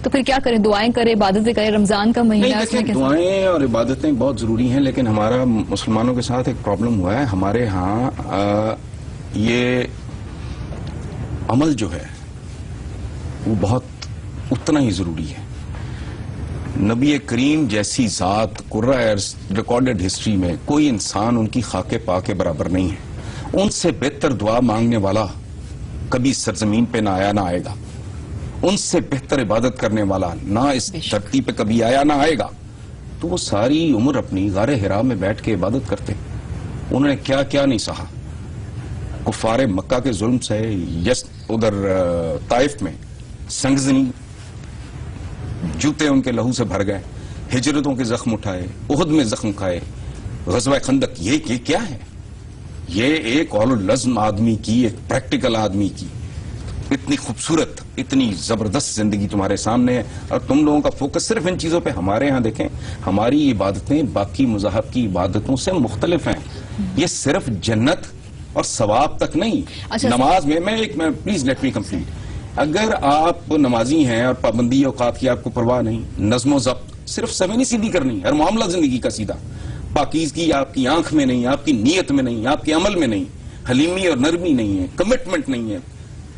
تو پھر کیا کریں؟ دعائیں کریں، عبادتیں کریں؟ رمضان کا مہینہ ہے، اس میں دعائیں اور عبادتیں بہت ضروری ہیں، لیکن ہمارا مسلمانوں کے ساتھ ایک پرابلم ہوا ہے. ہمارے ہاں یہ عمل جو ہے وہ بہت اتنا ہی ضروری ہے. نبی کریم جیسی ذات قرہ ارض ریکارڈڈ ہسٹری میں کوئی انسان ان کی خاک پا کے برابر نہیں ہے. ان سے بہتر دعا مانگنے والا کبھی سرزمین پہ نہ آیا نہ آئے گا. ان سے بہتر عبادت کرنے والا نہ اس دھرتی پہ کبھی آیا نہ آئے گا. تو وہ ساری عمر اپنی غار حرا میں بیٹھ کے عبادت کرتے. انہوں نے کیا کیا نہیں سہا. کفار مکہ کے ظلم سے ادھر طائف میں سنگزنی، جوتے ان کے لہو سے بھر گئے، ہجرتوں کے زخم اٹھائے، احد میں زخم کھائے، غزوہ خندق. یہ کیا ہے؟ یہ ایک اول النظم آدمی کی، ایک پریکٹیکل آدمی کی اتنی خوبصورت، اتنی زبردست زندگی تمہارے سامنے ہے، اور تم لوگوں کا فوکس صرف ان چیزوں پہ. ہمارے ہاں دیکھیں، ہماری عبادتیں باقی مذاہب کی عبادتوں سے مختلف ہیں. یہ صرف جنت اور ثواب تک نہیں. نماز میں پلیز لیٹ می کمپلیٹ. اگر آپ نمازی ہیں اور پابندی اوقات کی آپ کو پرواہ نہیں، نظم و ضبط، صرف سوینی سیدھی کرنی، ہر معاملہ زندگی کا سیدھا، پاکیزگی آپ کی آنکھ میں نہیں، آپ کی نیت میں نہیں، آپ کے عمل میں نہیں، حلیمی اور نرمی نہیں ہے، کمٹمنٹ نہیں ہے،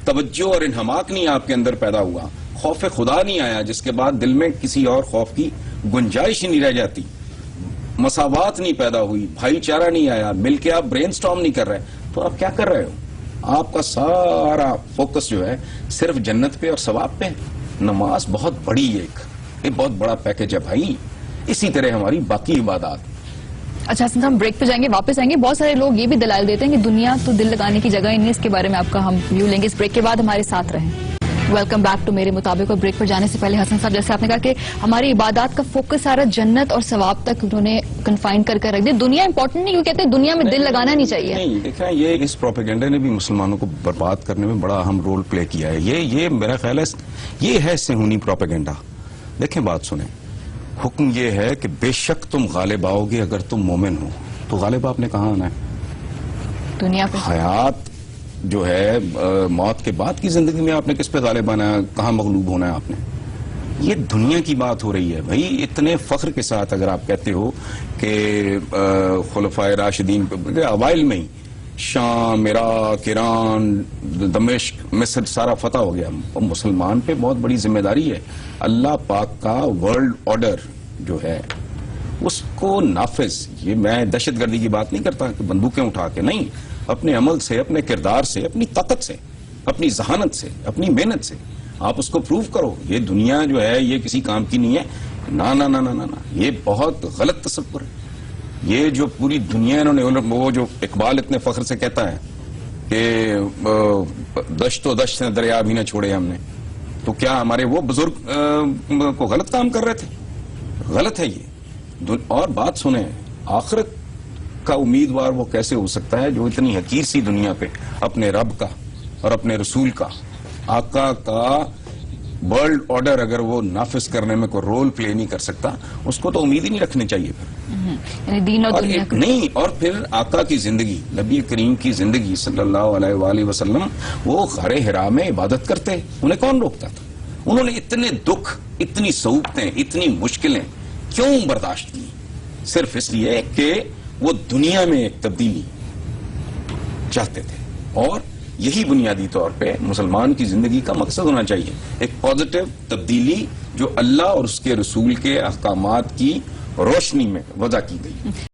توجہ اور انہماک نہیں آپ کے اندر پیدا ہوا، خوف خدا نہیں آیا جس کے بعد دل میں کسی اور خوف کی گنجائش ہی نہیں رہ جاتی، مساوات نہیں پیدا ہوئی، بھائی چارہ نہیں آیا، مل کے آپ برین سٹارم نہیں کر رہے، تو آپ کیا کر رہے ہو؟ آپ کا سارا فوکس جو ہے صرف جنت پہ اور ثواب پہ. نماز بہت بڑی ایک بہت بڑا پیکج ہے بھائی. اسی طرح ہماری باقی عبادات. اچھا حسن صاحب، ہم بریک پہ جائیں گے، واپس آئیں گے. بہت سارے لوگ یہ بھی دلائل دیتے ہیں کہ دنیا تو دل لگانے کی جگہ ہی نہیں. اس کے بارے میں آپ کا ہم ویو لیں گے اس بریک کے بعد. ہمارے ساتھ رہیں. ویلکم بیک ٹو میرے مطابق. اور بریک پر جانے سے پہلے حسن صاحب، جیسے آپ نے کہا کہ ہماری عبادات کا فوکس سارا جنت اور ثواب تک انہوں نے کنفائن کر رکھ دیا. دنیا امپورٹنٹ نہیں، کیوں کہتے ہیں دنیا میں دل لگانا نہیں چاہیے. نہیں دیکھیں، یہ اس پروپیگنڈے نے بھی مسلمانوں کو برباد کرنے میں بڑا اہم رول پلے کیا ہے. یہ میرا خیال ہے یہ ہے صہیونی پروپیگنڈا. دیکھیں بات سنیں، حکم یہ ہے کہ بے شک تم غالب آؤ گے اگر تم مومن ہو. تو غالب آپ نے کہاں آنا ہے؟ دنیا پہ. حیات جو ہے موت کے بعد کی زندگی میں آپ نے کس پہ غالب آنا ہے؟ کہاں مغلوب ہونا ہے آپ نے؟ یہ دنیا کی بات ہو رہی ہے بھائی. اتنے فخر کے ساتھ اگر آپ کہتے ہو کہ خلفائے راشدین اوائل میں ہی شام، عراق، ایران، دمشق، مصر سارا فتح ہو گیا. مسلمان پہ بہت بڑی ذمہ داری ہے. اللہ پاک کا ورلڈ آرڈر جو ہے اس کو نافذ، یہ میں دہشت گردی کی بات نہیں کرتا کہ بندوقیں اٹھا کے، نہیں، اپنے عمل سے، اپنے کردار سے، اپنی طاقت سے، اپنی ذہانت سے، اپنی محنت سے آپ اس کو پروو کرو. یہ دنیا جو ہے یہ کسی کام کی نہیں ہے. نا نا نا نا نا، یہ بہت غلط تصور ہے. یہ جو پوری دنیا انہوں نے، وہ جو اقبال اتنے فخر سے کہتا ہے کہ دشت و دشت نے دریا بھی نہ چھوڑے ہم نے، تو کیا ہمارے وہ بزرگ کو غلط کام کر رہے تھے؟ غلط ہے یہ. اور بات سنیں، آخرت کا امیدوار وہ کیسے ہو سکتا ہے جو اتنی حقیر سی دنیا پہ اپنے رب کا اور اپنے رسول کا، آقا کا ورلڈ آرڈر اگر وہ نافذ کرنے میں کوئی رول پلے نہیں کر سکتا، اس کو تو امید ہی نہیں رکھنی چاہیے پھر. دین اور دنیا نہیں. اور پھر آقا کی زندگی، نبی کریم کی زندگی صلی اللہ علیہ وآلہ وسلم، وہ غار حرا میں عبادت کرتے، انہیں کون روکتا تھا؟ انہوں نے اتنے دکھ، اتنی صعوبتیں، اتنی مشکلیں کیوں برداشت کی؟ صرف اس لیے کہ وہ دنیا میں ایک تبدیلی چاہتے تھے. اور یہی بنیادی طور پہ مسلمان کی زندگی کا مقصد ہونا چاہیے، ایک پازیٹیو تبدیلی جو اللہ اور اس کے رسول کے احکامات کی روشنی میں وضع کی گئی.